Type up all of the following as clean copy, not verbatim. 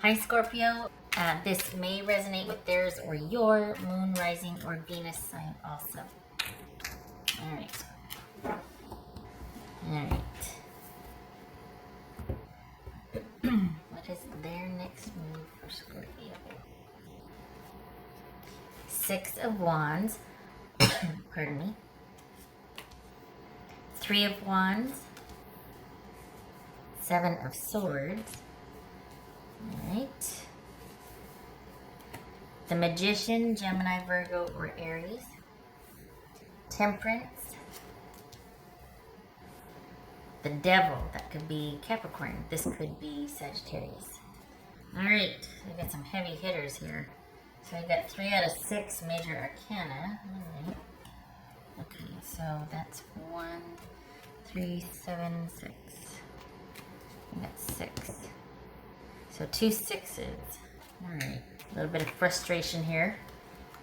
Hi Scorpio, this may resonate with theirs or your moon, rising, or Venus sign also. Alright. Alright. What is their next move for Scorpio? Six of Wands. Pardon me. Three of Wands. Seven of Swords. Alright. The Magician, Gemini, Virgo, or Aries. Temperance. The Devil, that could be Capricorn. This could be Sagittarius. Alright, we got some heavy hitters here. So we got 3 out of 6 major arcana. Alright. Okay, so that's 1, 3, 7, 6. We got 6. So 2 6s. Alright. A little bit of frustration here.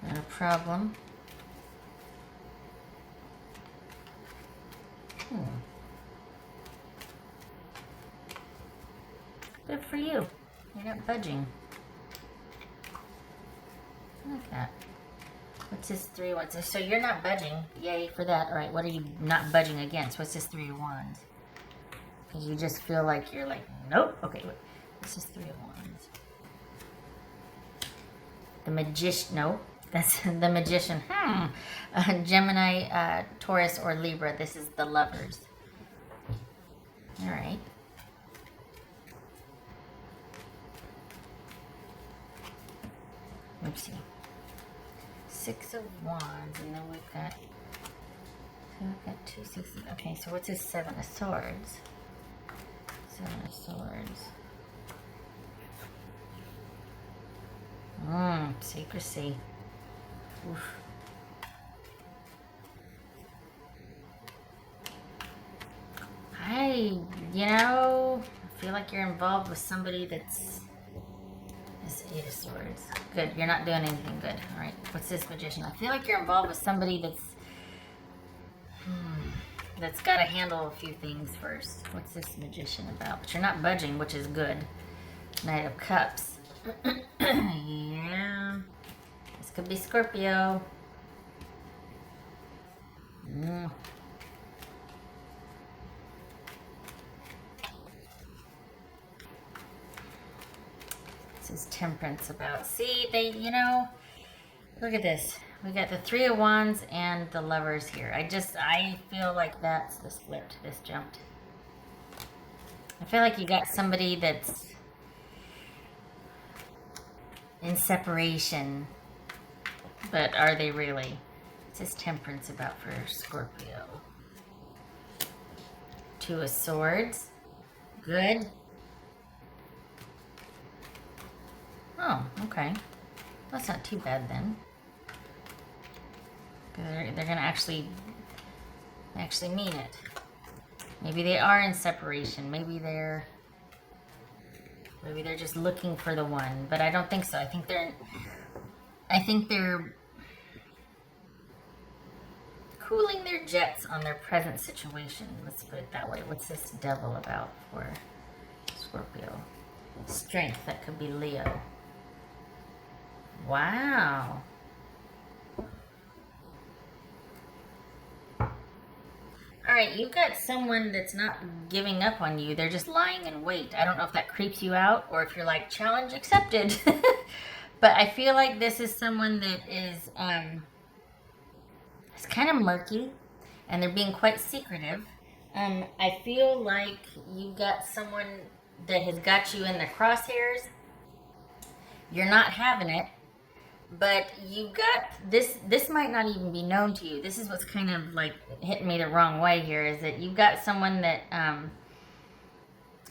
Not a problem. Good for you. You're not budging. Look at that. What's this 3 of Wands? So you're not budging. Yay for that. Alright, what are you not budging against? What's this 3 of Wands? Because you just feel like you're like, nope. Okay, wait. This is 3 of Wands. The Magician, no, that's the Magician. Gemini, Taurus, or Libra. This is the Lovers. All right. Let's see. 6 of Wands, and then we've got 2 6s. Okay, so what's this 7 of Swords? 7 of Swords. Secrecy. Oof. I feel like you're involved with somebody that's this 8 of Swords. Good, you're not doing anything good. All right, what's this Magician? I feel like you're involved with somebody that's got to handle a few things first. What's this Magician about? But you're not budging, which is good. Knight of Cups. Yeah. This could be Scorpio. This is Temperance about. See, look at this. We got the 3 of Wands and the Lovers here. I feel like this flipped. This jumped. I feel like you got somebody that's in separation, but are they really? What's this Temperance about for Scorpio? 2 of Swords. Good. Oh, okay. That's not too bad then. They're gonna actually mean it. Maybe they are in separation. Maybe they're just looking for the one, but I don't think so. I think they're cooling their jets on their present situation. Let's put it that way. What's this Devil about for Scorpio? Strength, that could be Leo. Wow. Alright, you've got someone that's not giving up on you. They're just lying in wait. I don't know if that creeps you out or if you're like, challenge accepted. But I feel like this is someone that is it's kind of murky and they're being quite secretive. I feel like you've got someone that has got you in the crosshairs. You're not having it. But you got this might not even be known to you. This is what's kind of like hitting me the wrong way here, is that you've got someone that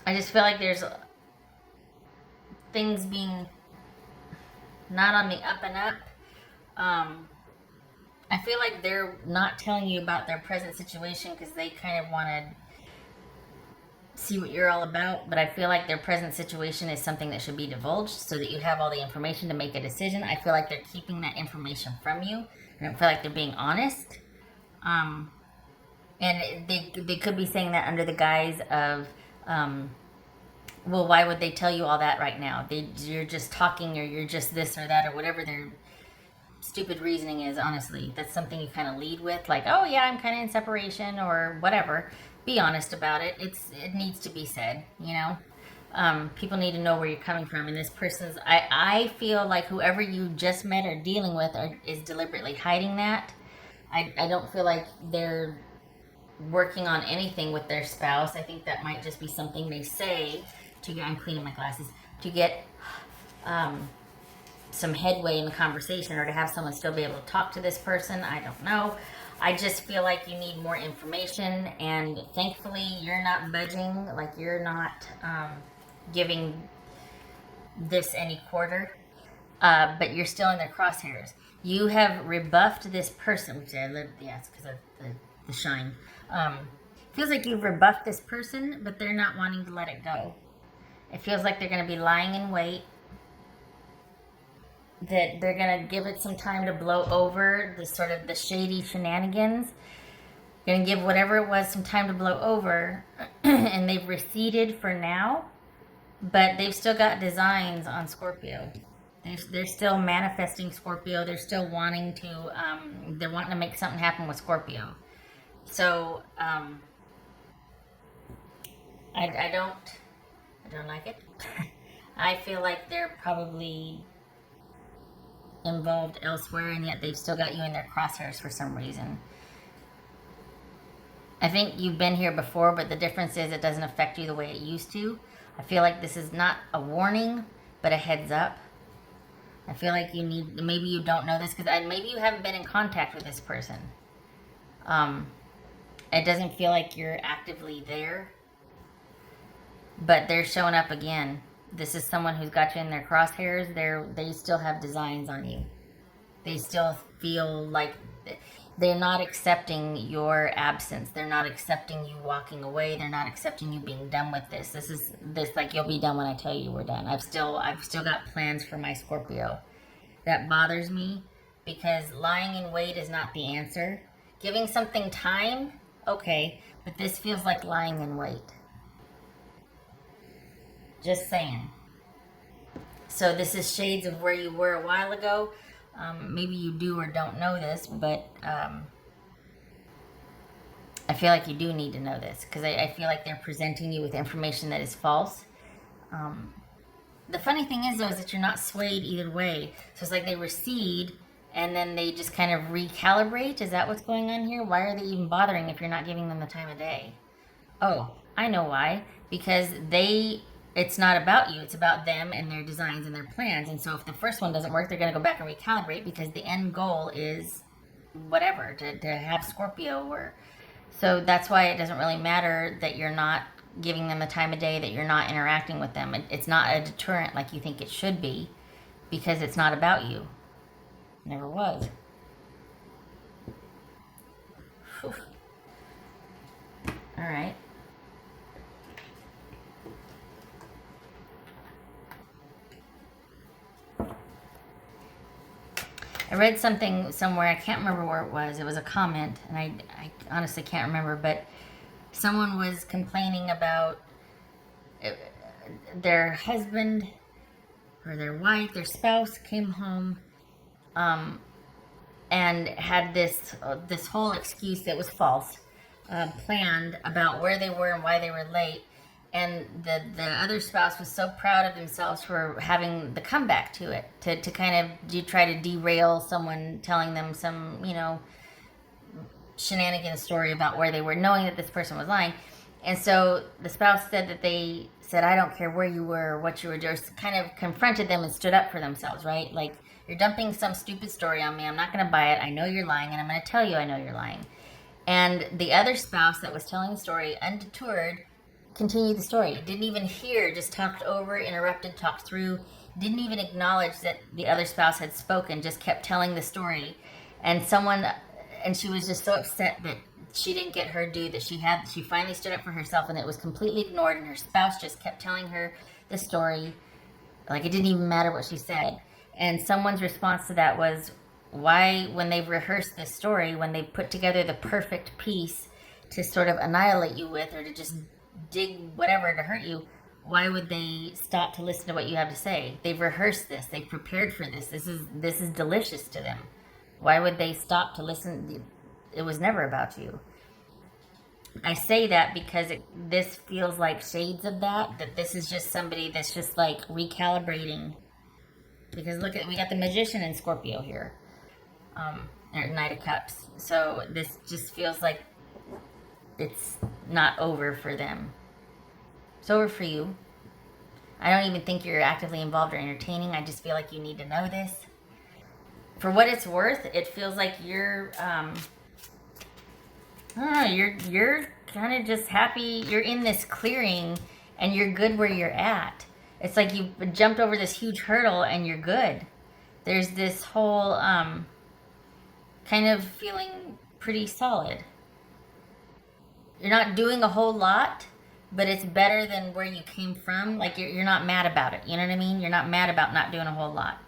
I just feel like there's things being not on the up and up. I feel like they're not telling you about their present situation because they kind of want to see what you're all about, but I feel like their present situation is something that should be divulged so that you have all the information to make a decision. I feel like they're keeping that information from you. I don't feel like they're being honest. And they could be saying that under the guise of Well, why would they tell you all that right now? You're just talking, or you're just this or that, or whatever their stupid reasoning is. Honestly, that's something you kind of lead with, like, oh yeah, I'm kind of in separation or whatever. Be honest about it. It needs to be said, you know. People need to know where you're coming from. And this person's, I feel like whoever you just met or dealing with is deliberately hiding that. I don't feel like they're working on anything with their spouse. I think that might just be something they say to get, I'm cleaning my glasses, to get some headway in the conversation, or to have someone still be able to talk to this person. I don't know. I just feel like you need more information, and thankfully you're not budging, like you're not giving this any quarter, but you're still in their crosshairs. You have rebuffed this person, which I live, yeah, it's because of the shine. Feels like you've rebuffed this person, but they're not wanting to let it go. It feels like they're going to be lying in wait, that they're going to give it some time to blow over the sort of the shady shenanigans. Going to give whatever it was some time to blow over, and they've receded for now, but they've still got designs on Scorpio. They're still manifesting Scorpio. They're still wanting to, they're wanting to make something happen with Scorpio. So, I don't like it. I feel like they're probably involved elsewhere, and yet they've still got you in their crosshairs for some reason. I think you've been here before, but the difference is it doesn't affect you the way it used to. I feel like this is not a warning, but a heads up. I feel like you need, maybe you don't know this, because maybe you haven't been in contact with this person. It doesn't feel like you're actively there, but they're showing up again. This is someone who's got you in their crosshairs. They still have designs on you. They still feel like they're not accepting your absence. They're not accepting you walking away. They're not accepting you being done with this. This like, you'll be done when I tell you we're done. I've still got plans for my Scorpio. That bothers me, because lying in wait is not the answer. Giving something time, okay, but this feels like lying in wait. Just saying. So this is shades of where you were a while ago. Maybe you do or don't know this, but I feel like you do need to know this, because I feel like they're presenting you with information that is false. The funny thing is, though, is that you're not swayed either way. So it's like they recede, and then they just kind of recalibrate. Is that what's going on here? Why are they even bothering if you're not giving them the time of day? Oh, I know why. Because it's not about you. It's about them and their designs and their plans. And so if the first one doesn't work, they're going to go back and recalibrate, because the end goal is whatever, to have Scorpio. Or so that's why it doesn't really matter that you're not giving them the time of day, that you're not interacting with them. It's not a deterrent like you think it should be, because it's not about you. Never was. Whew. All right. I read something somewhere, I can't remember where it was. It was a comment, and I honestly can't remember, but someone was complaining about their husband or their wife, their spouse came home and had this whole excuse that was false, planned about where they were and why they were late. And the other spouse was so proud of themselves for having the comeback to it, to kind of try to derail someone telling them some, shenanigan story about where they were, knowing that this person was lying. And so the spouse said that they said, I don't care where you were or what you were doing, kind of confronted them and stood up for themselves, right? Like, you're dumping some stupid story on me. I'm not going to buy it. I know you're lying, and I'm going to tell you I know you're lying. And the other spouse that was telling the story, undeterred, continued the story. Didn't even hear, just talked over, interrupted, talked through, didn't even acknowledge that the other spouse had spoken, just kept telling the story. And she was just so upset that she didn't get her due, that she finally stood up for herself, and it was completely ignored, and her spouse just kept telling her the story like it didn't even matter what she said. And someone's response to that was, why, when they've rehearsed this story, when they've put together the perfect piece to sort of annihilate you with, or to just dig whatever to hurt you, why would they stop to listen to what you have to say? They've rehearsed this. They've prepared for this. This is delicious to them. Why would they stop to listen? It was never about you. I say that because this feels like shades of that this is just somebody that's just like recalibrating. Because look at, we got the Magician in Scorpio here. Knight of Cups. So this just feels like it's not over for them. It's over for you. I don't even think you're actively involved or entertaining. I just feel like you need to know this. For what it's worth, it feels like you're, I don't know, you're kind of just happy. You're in this clearing and you're good where you're at. It's like you jumped over this huge hurdle and you're good. There's this whole kind of feeling pretty solid. You're not doing a whole lot, but it's better than where you came from. Like you're not mad about it. You know what I mean? You're not mad about not doing a whole lot.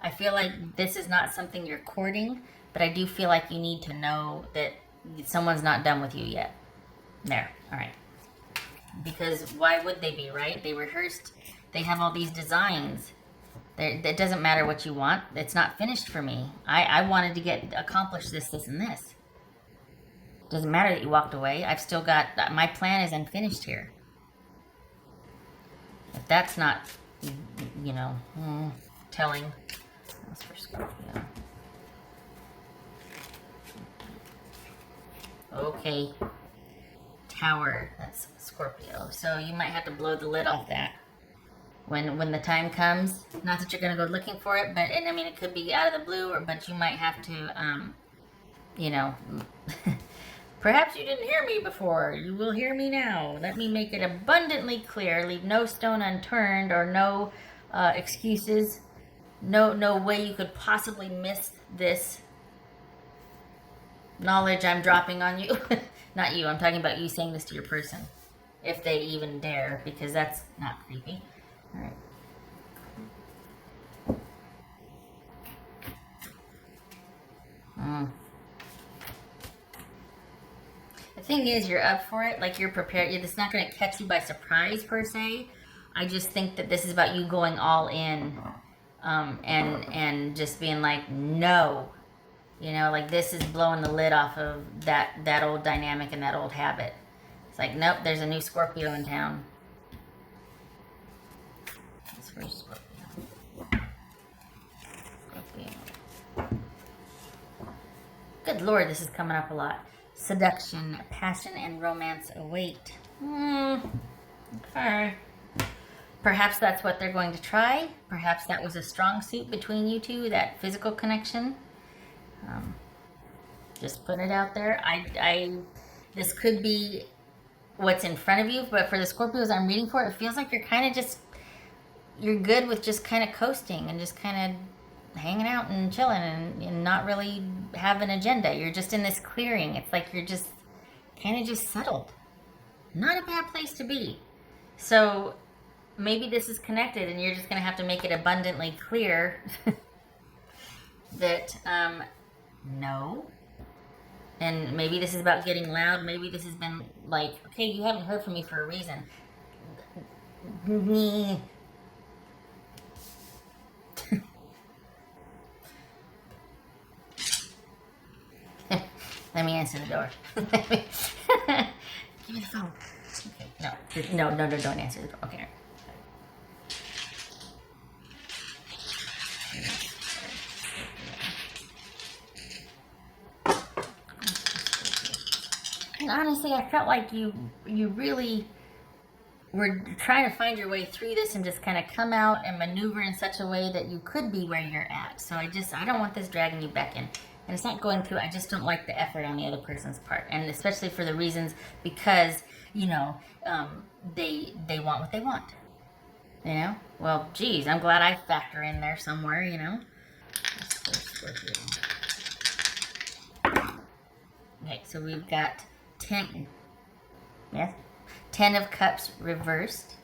I feel like this is not something you're courting, but I do feel like you need to know that someone's not done with you yet. There. All right. Because why would they be, right? They rehearsed. They have all these designs. It doesn't matter what you want. It's not finished for me. I wanted to accomplish this, and this. Doesn't matter that you walked away. I've still got, my plan is unfinished here. If that's not, telling. That's for Scorpio. Okay. Tower. That's Scorpio. So you might have to blow the lid off that. When the time comes, not that you're going to go looking for it, but, and I mean, it could be out of the blue, but you might have to, perhaps you didn't hear me before. You will hear me now. Let me make it abundantly clear. Leave no stone unturned or no excuses. No way you could possibly miss this knowledge I'm dropping on you. Not you. I'm talking about you saying this to your person. If they even dare, because that's not creepy. All right. The thing is, you're up for it. Like, you're prepared. It's not going to catch you by surprise, per se. I just think that this is about you going all in and just being like, no. Like, this is blowing the lid off of that old dynamic and that old habit. It's like, nope, there's a new Scorpio in town. That's for Scorpio. Good Lord, this is coming up a lot. Seduction, passion, and romance await. Okay. Perhaps that's what they're going to try. Perhaps that was a strong suit between you two, that physical connection. Just putting it out there. This could be what's in front of you, but for the Scorpios I'm reading for, it feels like you're kind of just, you're good with just kind of coasting and just kind of hanging out and chilling and not really have an agenda. You're just in this clearing. It's like you're just kind of just settled. Not a bad place to be. So maybe this is connected and you're just going to have to make it abundantly clear that no. And maybe this is about getting loud. Maybe this has been like, okay, you haven't heard from me for a reason. Let me answer the door. Give me the phone. Okay, no, don't answer the door. Okay. And honestly, I felt like you really were trying to find your way through this and just kind of come out and maneuver in such a way that you could be where you're at. So I don't want this dragging you back in. And it's not going through, I just don't like the effort on the other person's part. And especially for the reasons, because, they want what they want. Well, geez, I'm glad I factor in there somewhere, Okay, so we've got 10 of Cups reversed.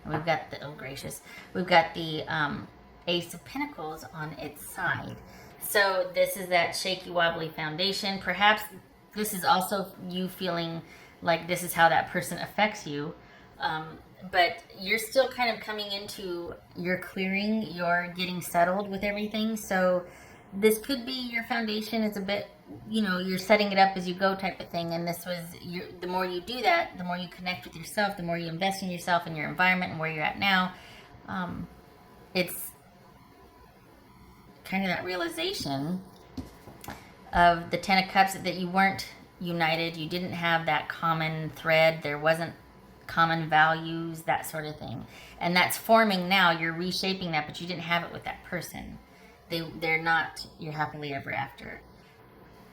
We've got the, oh gracious, we've got the Ace of Pentacles on its side. So this is that shaky, wobbly foundation. Perhaps this is also you feeling like this is how that person affects you. but you're still kind of coming into your clearing, you're getting settled with everything. So this could be your foundation is a bit, you're setting it up as you go type of thing. And this was, the more you do that, the more you connect with yourself, the more you invest in yourself and your environment and where you're at now. It's kind of that realization of the Ten of Cups that you weren't united, you didn't have that common thread, there wasn't common values, that sort of thing. And that's forming now, you're reshaping that, but you didn't have it with that person. They're not your happily ever after.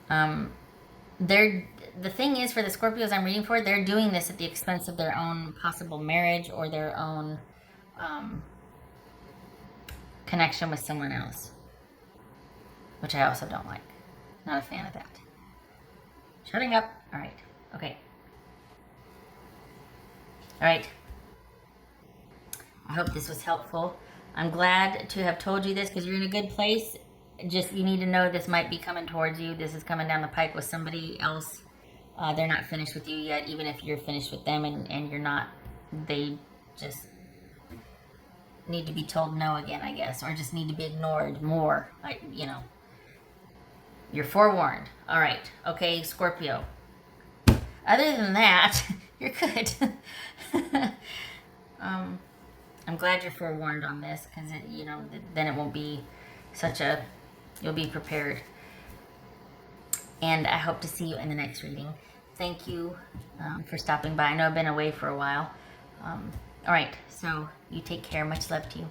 The thing is, for the Scorpios I'm reading for, they're doing this at the expense of their own possible marriage or their own connection with someone else, which I also don't like. Not a fan of that. Shutting up. All right. Okay. All right. I hope this was helpful. I'm glad to have told you this because you're in a good place. Just, you need to know this might be coming towards you. This is coming down the pike with somebody else. They're not finished with you yet, even if you're finished with them and you're not. They just need to be told no again, I guess, or just need to be ignored more. Like, you're forewarned. All right. Okay, Scorpio. Other than that, you're good. I'm glad you're forewarned on this because, then it won't be you'll be prepared. And I hope to see you in the next reading. Thank you for stopping by. I know I've been away for a while. All right, so you take care. Much love to you.